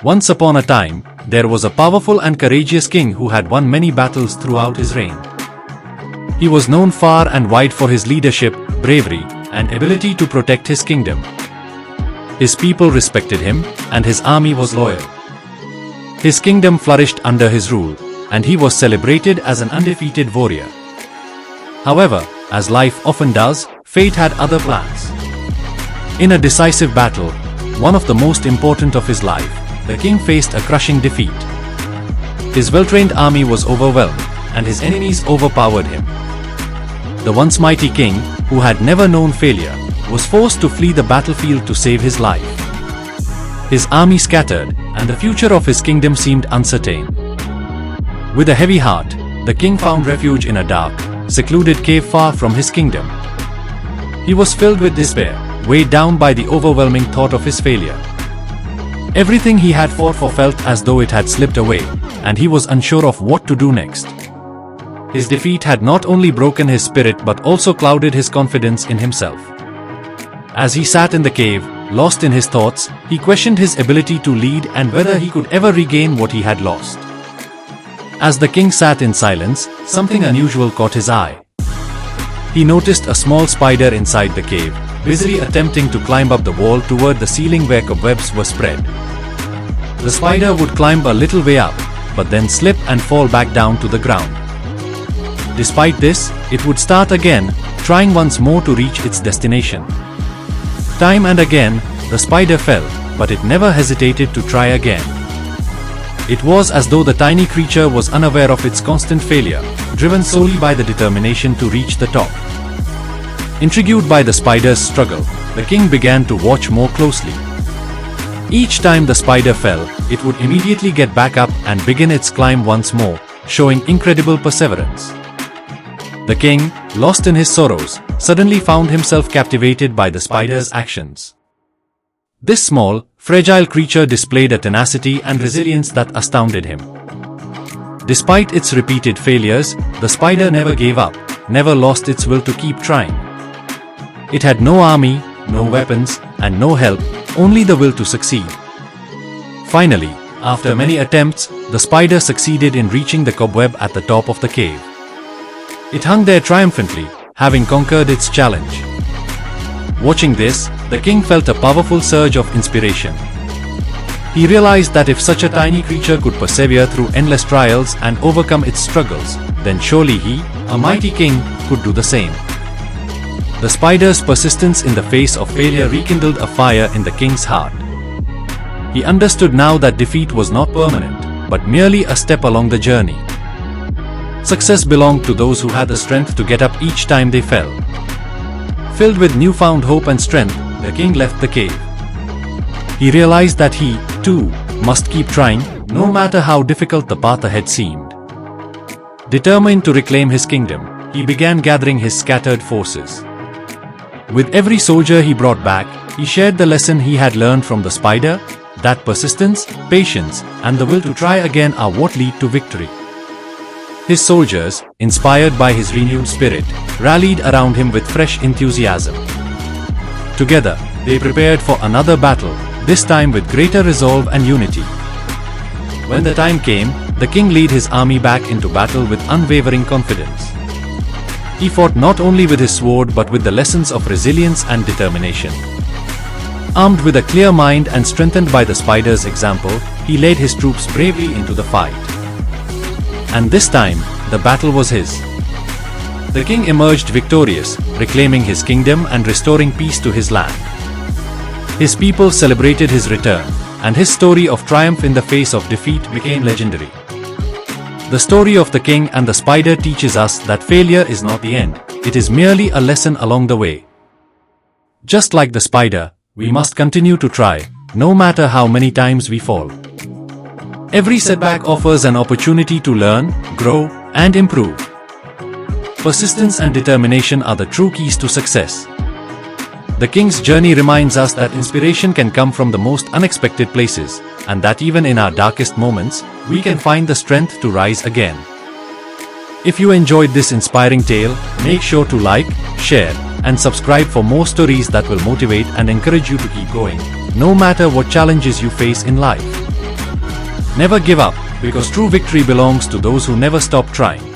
Once upon a time, there was a powerful and courageous king who had won many battles throughout his reign. He was known far and wide for his leadership, bravery, and ability to protect his kingdom. His people respected him, and his army was loyal. His kingdom flourished under his rule, and he was celebrated as an undefeated warrior. However, as life often does, fate had other plans. In a decisive battle, one of the most important of his life, the king faced a crushing defeat. His well-trained army was overwhelmed, and his enemies overpowered him. The once mighty king, who had never known failure, was forced to flee the battlefield to save his life. His army scattered, and the future of his kingdom seemed uncertain. With a heavy heart, the king found refuge in a dark, secluded cave far from his kingdom. He was filled with despair, weighed down by the overwhelming thought of his failure. Everything he had fought for felt as though it had slipped away, and he was unsure of what to do next. His defeat had not only broken his spirit but also clouded his confidence in himself. As he sat in the cave, lost in his thoughts, he questioned his ability to lead and whether he could ever regain what he had lost. As the king sat in silence, something unusual caught his eye. He noticed a small spider inside the cave, busily attempting to climb up the wall toward the ceiling where cobwebs were spread. The spider would climb a little way up, but then slip and fall back down to the ground. Despite this, it would start again, trying once more to reach its destination. Time and again, the spider fell, but it never hesitated to try again. It was as though the tiny creature was unaware of its constant failure, driven solely by the determination to reach the top. Intrigued by the spider's struggle, the king began to watch more closely. Each time the spider fell, it would immediately get back up and begin its climb once more, showing incredible perseverance. The king, lost in his sorrows, suddenly found himself captivated by the spider's actions. This small, fragile creature displayed a tenacity and resilience that astounded him. Despite its repeated failures, the spider never gave up, never lost its will to keep trying. It had no army, no weapons, and no help, only the will to succeed. Finally, after many attempts, the spider succeeded in reaching the cobweb at the top of the cave. It hung there triumphantly, having conquered its challenge. Watching this, the king felt a powerful surge of inspiration. He realized that if such a tiny creature could persevere through endless trials and overcome its struggles, then surely he, a mighty king, could do the same. The spider's persistence in the face of failure rekindled a fire in the king's heart. He understood now that defeat was not permanent, but merely a step along the journey. Success belonged to those who had the strength to get up each time they fell. Filled with newfound hope and strength, the king left the cave. He realized that he, too, must keep trying, no matter how difficult the path ahead seemed. Determined to reclaim his kingdom, he began gathering his scattered forces. With every soldier he brought back, he shared the lesson he had learned from the spider, that persistence, patience, and the will to try again are what lead to victory. His soldiers, inspired by his renewed spirit, rallied around him with fresh enthusiasm. Together, they prepared for another battle, this time with greater resolve and unity. When the time came, the king led his army back into battle with unwavering confidence. He fought not only with his sword but with the lessons of resilience and determination. Armed with a clear mind and strengthened by the spider's example, he led his troops bravely into the fight. And this time, the battle was his. The king emerged victorious, reclaiming his kingdom and restoring peace to his land. His people celebrated his return, and his story of triumph in the face of defeat became legendary. The story of the king and the spider teaches us that failure is not the end, it is merely a lesson along the way. Just like the spider, we must continue to try, no matter how many times we fall. Every setback offers an opportunity to learn, grow, and improve. Persistence and determination are the true keys to success. The king's journey reminds us that inspiration can come from the most unexpected places, and that even in our darkest moments, we can find the strength to rise again. If you enjoyed this inspiring tale, make sure to like, share, and subscribe for more stories that will motivate and encourage you to keep going, no matter what challenges you face in life. Never give up, because true victory belongs to those who never stop trying.